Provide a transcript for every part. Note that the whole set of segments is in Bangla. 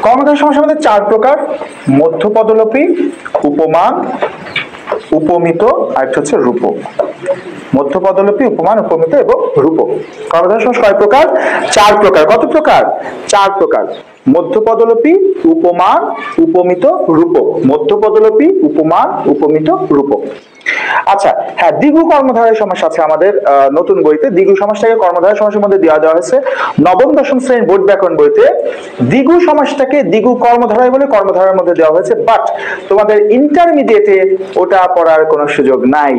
কর্মধারয় সমাস আমাদের 4 প্রকার: মধ্যপদলোপী, উপমান, উপমিত, আর একটা হচ্ছে রূপক। মধ্যপদলোপী, উপমান, উপমিত এবং রূপক। কর্মধারয় সমাস কয় প্রকার? 4 প্রকার। কত প্রকার? 4 প্রকার। মধ্যপদলোপী, উপমান, উপমিত, রূপক। মধ্যপদলোপী, উপমান, উপমিত, রূপক। আচ্ছা, হ্যাঁ, দ্বিগু কর্মধারয় সমাস আছে আমাদের নতুন বইতে। দ্বিগু সমাসটাকে কর্মধারয় সমাসের মধ্যে দেওয়া হয়েছে। নবম দশম শ্রেণীর বোর্ড ব্যাকরণ বইতে দ্বিগু সমাসটাকে দ্বিগু কর্মধারয় বলে কর্মধারয়ের মধ্যে দেওয়া হয়েছে, বাট তোমাদের ইন্টারমিডিয়েটে ওটা পড়ার কোনো সুযোগ নাই।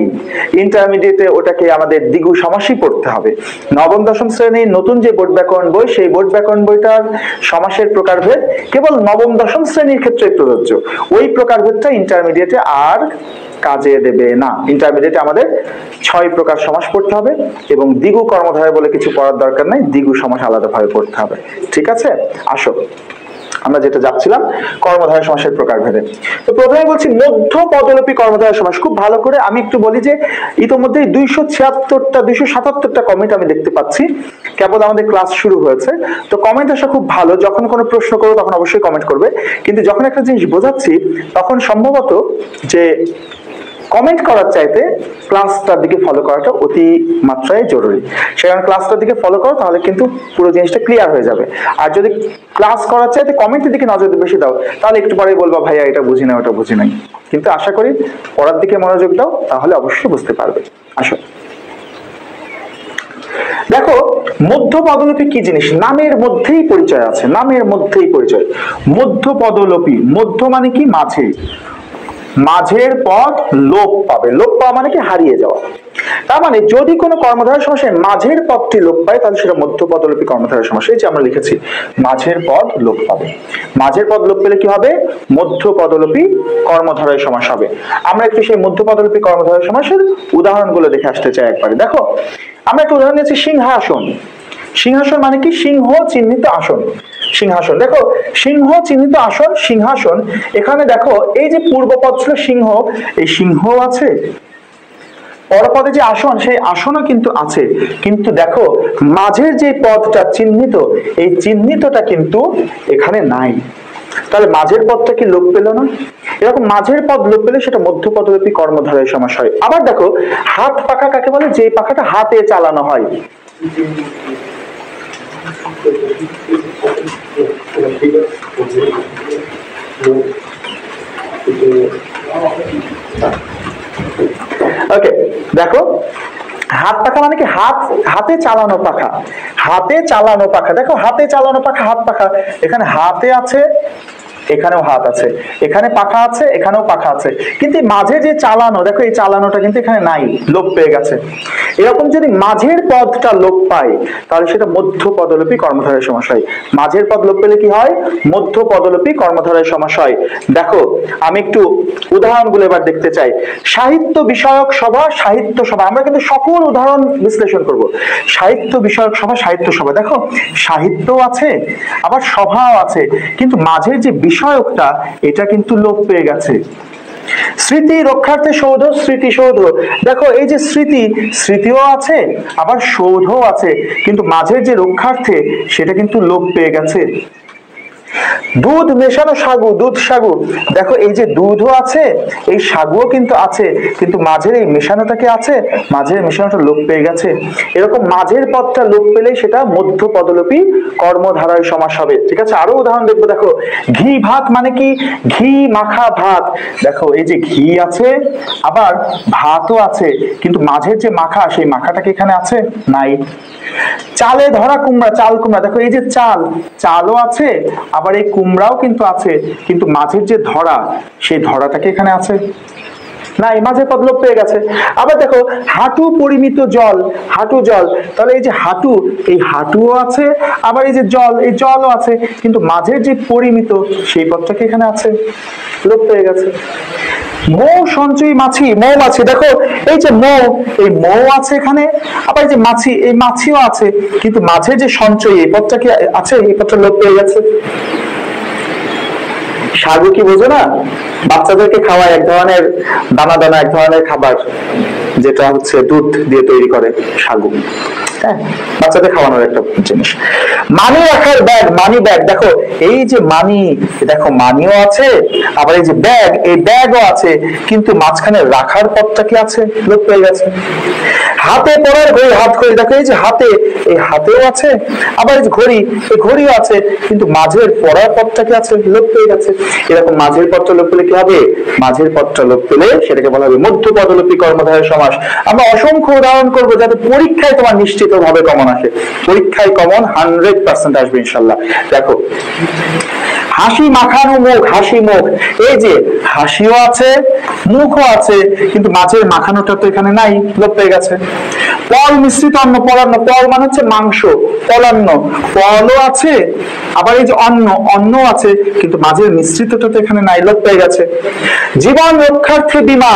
ইন্টারমিডিয়েটে ওটাকে আমাদের দ্বিগু সমাসই পড়তে হবে। নবম দশম শ্রেণীর নতুন যে বোর্ড ব্যাকরণ বই, সেই বোর্ড ব্যাকরণ বইটার সমাসের প্রকারভেদ কেবল নবম দশম শ্রেণীর ক্ষেত্রে প্রযোজ্য। ওই প্রকারভেদটা ইন্টারমিডিয়েটে আর কাজে দেবে না। ইন্টারমিডিয়েটে আমাদের 6 প্রকার সমাস পড়তে হবে এবং দ্বিগু কর্মধারয় বলে কিছু পড়ার দরকার নাই, দ্বিগু সমাস আলাদাভাবে পড়তে হবে। ঠিক আছে, আসো আমরা যেটা যাচ্ছিলাম কর্মধারয় সমাসের প্রকারভেদে। তো প্রথমে বলছি মধ্যপদলোপী কর্মধারয় সমাস। খুব ভালো করে আমি একটু বলি যে ইতোমধ্যে 277টা কমেন্ট আমি দেখতে পাচ্ছি। কেবল আমাদের ক্লাস শুরু হয়েছে, তো কমেন্ট আসা খুব ভালো। যখন কোনো প্রশ্ন করবো তখন অবশ্যই কমেন্ট করবে, কিন্তু যখন একটা জিনিস বোঝাচ্ছি তখন সম্ভবত যে কমেন্ট করার চাইতে ক্লাসটার দিকে ফলো করাটা অতি মাত্রায় জরুরি। সেখানে ক্লাসটার দিকে ফলো করো, তাহলে কিন্তু পুরো জিনিসটা ক্লিয়ার হয়ে যাবে। আর যদি ক্লাস করার চাইতে কমেন্টের দিকে নজর বেশি দাও, তাহলে একটু পরেই বলবা ভাইয়া এটা বুঝি না, ওটা বুঝি নাই। কিন্তু আশা করি পড়ার দিকে মনোযোগ দাও, তাহলে অবশ্যই বুঝতে পারবে। আসো দেখো, মধ্যপদলোপী কি জিনিস? নামের মধ্যেই পরিচয় আছে, নামের মধ্যেই পরিচয়। মধ্যপদলোপী, মধ্য মানে কি? মাঝে। মাঝের পদ লোপ পাবে। লোপ পাওয়া মানে কি? হারিয়ে যাওয়া। তার মানে যদি কোনো কর্মধারয় সমাসে মাঝের পদটি লোপ পায়, তাহলে সেটা মধ্যপদলোপী কর্মধারয় সমাস। এই যে আমরা লিখেছি মাঝের পদ লোপ পাবে। মাঝের পদ লোপ পেলে কি হবে? মধ্যপদলোপী কর্মধারয় সমাস হবে। আমরা একটু সেই মধ্যপদলোপী কর্মধারয় সমাসের উদাহরণগুলো দেখে আসতে চাই একবারে। দেখো, আমরা একটা উদাহরণ নিয়েছি সিংহাসন। সিংহাসন মানে কি? সিংহ চিহ্নিত আসন। সিংহাসন, দেখো সিংহ চিহ্নিত আসন, সিংহাসন। এখানে দেখো এই যে পূর্বপদ ছিল সিংহ, এই সিংহ আছে, পরপদে যে আসন, সেই আসনও কিন্তু আছে, কিন্তু দেখো মাঝের যে পদটা চিহ্নিত, এই চিহ্নিতটা কিন্তু এখানে নাই। তাহলে মাঝের পদটা কি লোপ পেল না? এরকম মাঝের পদ লোপ পেলে সেটা মধ্যপদলোপী কর্মধারয় সমাস হয়। আবার দেখো, হাত পাখা কাকে বলে? যে পাখাটা হাতে চালানো হয়। ওকে, দেখো হাত পাখা মানে কি? হাতে চালানো পাখা। হাতে চালানো পাখা, দেখো হাতে চালানো পাখা, হাত পাখা। এখানে হাতে আছে, এখানেও হাত আছে, এখানে পাখা আছে, এখানেও পাখা আছে, কিন্তু মাঝে যে চালানো, দেখো এই চালানোটা কিন্তু এখানে নাই, লোপ পেয়ে গেছে। এরকম যদি মাঝের পদটা লোপ পায়, তাহলে সেটা মধ্যপদলোপী কর্মধারয় সমাস হয়। মাঝের পদ লোপ পেলে কি হয়? মধ্যপদলোপী কর্মধারয় সমাস হয়। দেখো আমি একটু উদাহরণগুলো এবার দেখতে চাই। সাহিত্য বিষয়ক সভা, সাহিত্য সভা, আমরা কিন্তু সকল উদাহরণ বিশ্লেষণ করব। সাহিত্য বিষয়ক সভা, সাহিত্য সভা, দেখো সাহিত্য আছে আবার সভাও আছে, কিন্তু মাঝের যে বিষয়কটা এটা কিন্তু লোপ পেয়ে গেছে। স্মৃতি রক্ষার্থে সৌধ, স্মৃতিসৌধ, দেখো এই যে স্মৃতি, স্মৃতিও আছে আবার সৌধও আছে, কিন্তু মাঝের যে রক্ষার্থে সেটা কিন্তু লোপ পেয়ে গেছে। দুধ মেশানো সাগু, দুধ সাগু, দেখো এই যে দুধও আছে, এই সাগুও কিন্তু আছে, কিন্তু মাঝের এই মেশানোটা কি আছে? মাঝের মেশানোটা লোপ পেয়ে গেছে। এরকম মাঝের পদটা লোপ পেলে সেটা মধ্যপদলোপী কর্মধারয় সমাস হবে। ঠিক আছে, আরো উদাহরণ দেখবো। দেখো ঘি ভাত মানে কি? ঘি মাখা ভাত, দেখো এই যে ঘি আছে আবার ভাতও আছে, কিন্তু মাঝের যে মাখা, সেই মাখাটা কি এখানে আছে? নাই। চালে ধরা কুমড়া, চাল কুমড়া, দেখো এই যে চাল, চালও আছে আবার এই কুমড়াও কিন্তু আছে, কিন্তু মাঝের যে ধরা, সেই ধরাটা কি এখানে আছে? নাই, মাঝে পদ লোপ পেয়ে গেছে। আবার দেখো হাঁটু পরিমিত জল, হাঁটু জল, তাহলে এই যে হাঁটু, এই হাঁটুও আছে আবার এই যে জল, এই জলও আছে, কিন্তু মাঝের যে পরিমিত, সেই পদটা কি এখানে আছে? লোপ পেয়ে গেছে। মৌ সঞ্চয়ী মাছি, মৌমাছি, দেখো এই যে মৌ, এই মৌ আছে এখানে, আবার এই যে মাছি, এই মাছিও আছে, কিন্তু মাঝে যে সঞ্চয়ী, এই পদটা কি আছে? এই পদটা লোপ পেয়ে গেছে। সাগু কি বোঝো না? বাচ্চাদেরকে খাওয়ায় এক ধরনের দানা দানা, এক ধরনের খাবার, যেটা হচ্ছে দুধ দিয়ে তৈরি করে সাগু। হ্যাঁ, বাচ্চাদের খাওয়ানোর একটা জিনিস। মানি রাখার ব্যাগ, মানি ব্যাগ, দেখো এই যে মানি, দেখো মানিও আছে, আবার এই যে ব্যাগ, এই ব্যাগও আছে, কিন্তু মাঝখানে রাখার পথটা কি আছে, লোপ পেয়ে গেছে। হাতে পরার ঘড়ি, হাত ঘড়ি, দেখো এই যে হাতে, এই হাতেও আছে, আবার এই যে ঘড়ি, এই ঘড়িও আছে, কিন্তু মাঝের পরার পথটা কি আছে, লোপ পেয়ে গেছে। এরকম মাঝের পথটা লোপ পেলে কি হবে, মাঝের পথটা লোপ পেলে সেটাকে বলা হবে মধ্য পদলোপী কর্মধারয় সমাস। আমরা অসংখ্য উদাহরণ করবো যাতে পরীক্ষায় তোমার নিশ্চিত ভাবে কমন আসে, পরীক্ষায় কমন 100% আসবে ইনশাল্লাহ। দেখো হাসি মাখানো মুখ, হাসি মুখ, এই যে হাসিও আছে মুখও আছে, কিন্তু মাঝের মাখানোটা তো এখানে নাই, লোপ পেয়ে গেছে। পল মিশ্রিত অন্ন, পলান্ন, পল মানে হচ্ছে মাংস, পলান্ন, পলও আছে, আবার এই যে অন্ন, অন্ন আছে, কিন্তু মাঝের মিশ্রিতটা তো এখানে নাই, লোপ পেয়ে গেছে। জীবন রক্ষার্থে বীমা,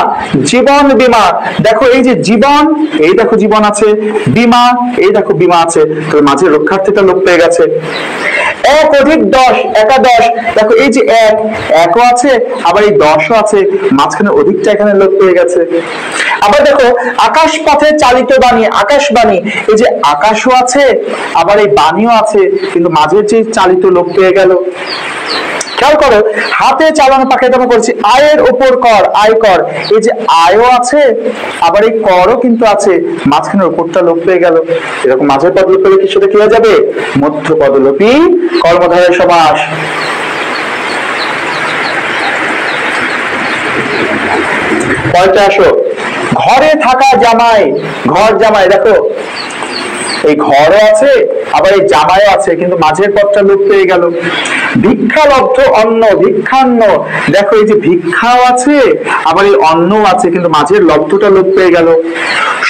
জীবন বীমা, দেখো এই যে জীবন, এই দেখো জীবন আছে, বীমা, এই দেখো বীমা আছে, তো মাঝের রক্ষার্থীটা লোপ পেয়ে গেছে। এক অধিক 10, একাদশ, দেখো এই যে এক, একও আছে, আবার এই 10ও আছে, মাঝখানে অধিকটা এখানে লোপ পেয়ে গেছে। আবার দেখো আকাশ পথে চালিত বাণী, আকাশবাণী, এই যে আকাশও আছে, আবার এই বাণীও আছে, কিন্তু মাঝের যে চালিত লোপ পেয়ে গেল। খেয়াল করো হাতে চালানো পাখি, আমরা বলছি আয়ের উপর কর, আয় কর, এই যে আয়ও আছে, আবার এই করও কিন্তু আছে, মাঝখানের উপরটা লোপ পেয়ে গেল। এরকম মাঝের পদ লোপ পেলে কি সেটা কি হয়ে যাবে, মধ্য পদলোপী কর্মধারয় সমাস। পরেরটা আসো, ঘরে থাকা জামাই, ঘর জামাই, দেখো এই ঘরও আছে, আবার এই জামাইও আছে, কিন্তু মাঝের পদটা লোপ পেয়ে গেল। ভিক্ষালব্ধ অন্ন, ভিক্ষান্ন, দেখো এই যে ভিক্ষাও আছে, আবার এই অন্নও আছে, কিন্তু মাঝের লব্ধটা লোপ পেয়ে গেল।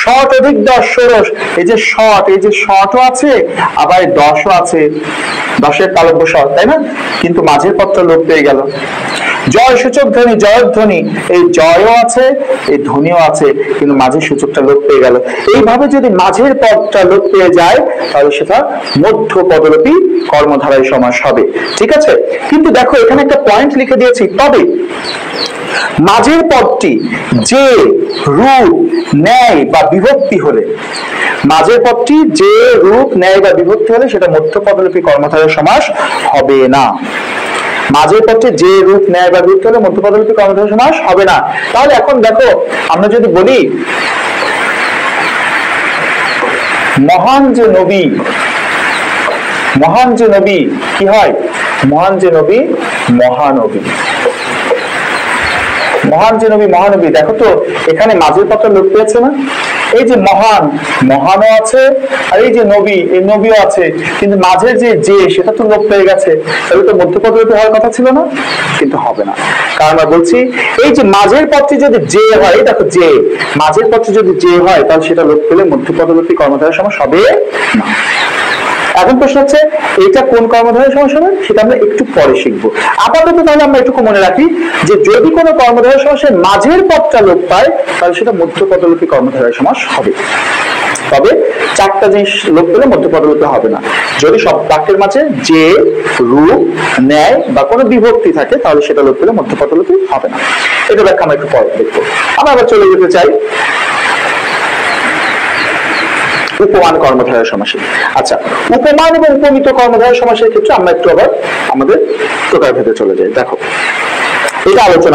শত অধিক 10, ষোড়শ, এই যে শত, এই যে শতও আছে, আবার এই 10ও আছে, 10-এর তালব্য শত, তাই না, কিন্তু মাঝের পদটা লোপ পেয়ে গেল। জয় সূচক ধ্বনি, জয়ধ্বনি, এই জয়ও আছে, এই ধ্বনিও আছে, কিন্তু মাঝের সূচকটা লোপ পেয়ে গেল। এইভাবে যদি মাঝের পদটা লোপ পেয়ে যায় তাহলে সেটা মধ্য পদলোপী কর্মধারয় সমাস হবে, ঠিক আছে। কিন্তু দেখো এখানে একটা পয়েন্ট লিখে দিয়েছি, তবে মাঝের পদটি যে রূপ ন্যায় বা বিভক্তি হলে, মাঝের পদটি যে রূপ ন্যায় বা বিভক্তি হলে সেটা মধ্য পদলোপী কর্মধারয় সমাস হবে না। মাঝের পথে যে রূপ ন্যায় বা বিভক্তি হলে মধ্য পদলোপী কর্মধারয় সমাস হবে না। তাহলে এখন দেখো আমরা যদি বলি মহান যে নবী, মহান যে নবী কি হয়, মহান যে নবী মহানবী, মহান যে নবী মহানবী, দেখো তো এখানে মাঝের পথটা লোপ পেয়েছে না, এই যে মহান, মহানও আছে, আর এই যে নবী, এই নবীও আছে, কিন্তু মাঝের যে সেটা তো লোপ পেয়ে গেছে, তাহলে তো মধ্য পদলোপী হওয়ার কথা ছিল না, কিন্তু হবে না। কারণ আমরা বলছি এই যে মাঝের পথটি যদি যে হয়, দেখো যে মাঝের পথটি যদি যে হয় তাহলে সেটা লোপ পেলে মধ্য পদলোপী কর্মধারয় সমাস হবে না। এখন প্রশ্ন হচ্ছে এটা কোন কর্মধারয় সমাস হবে, সেটা আমরা একটু পরে শিখবো। আপাতত তাহলে আমরা একটু মনে রাখি যে যদি কোনো কর্মধারয় সমাসের মাঝের পদটা লোপ পায় তাহলে সেটা মধ্য পদলোপী কর্মধারয় সমাস হবে। তবে চারটা জিনিস লোপ পেলে মধ্য পদলোপী হবে না। যদি সব বাক্যের মাঝে যে রূপ ন্যায় বা কোনো বিভক্তি থাকে তাহলে সেটা লোপ পেলে মধ্য পদলোপী হবে না। এটা ব্যাখ্যা আমরা একটু পরে দেখবো। আমরা আবার চলে যেতে চাই উপমান কর্মধারয় সমাসে। আচ্ছা, উপমান এবং উপমিত কর্মধারয় সমাসের ক্ষেত্রে আমরা একটু আবার আমাদের প্রকারভেদে চলে যাই। দেখো এটা আলোচনা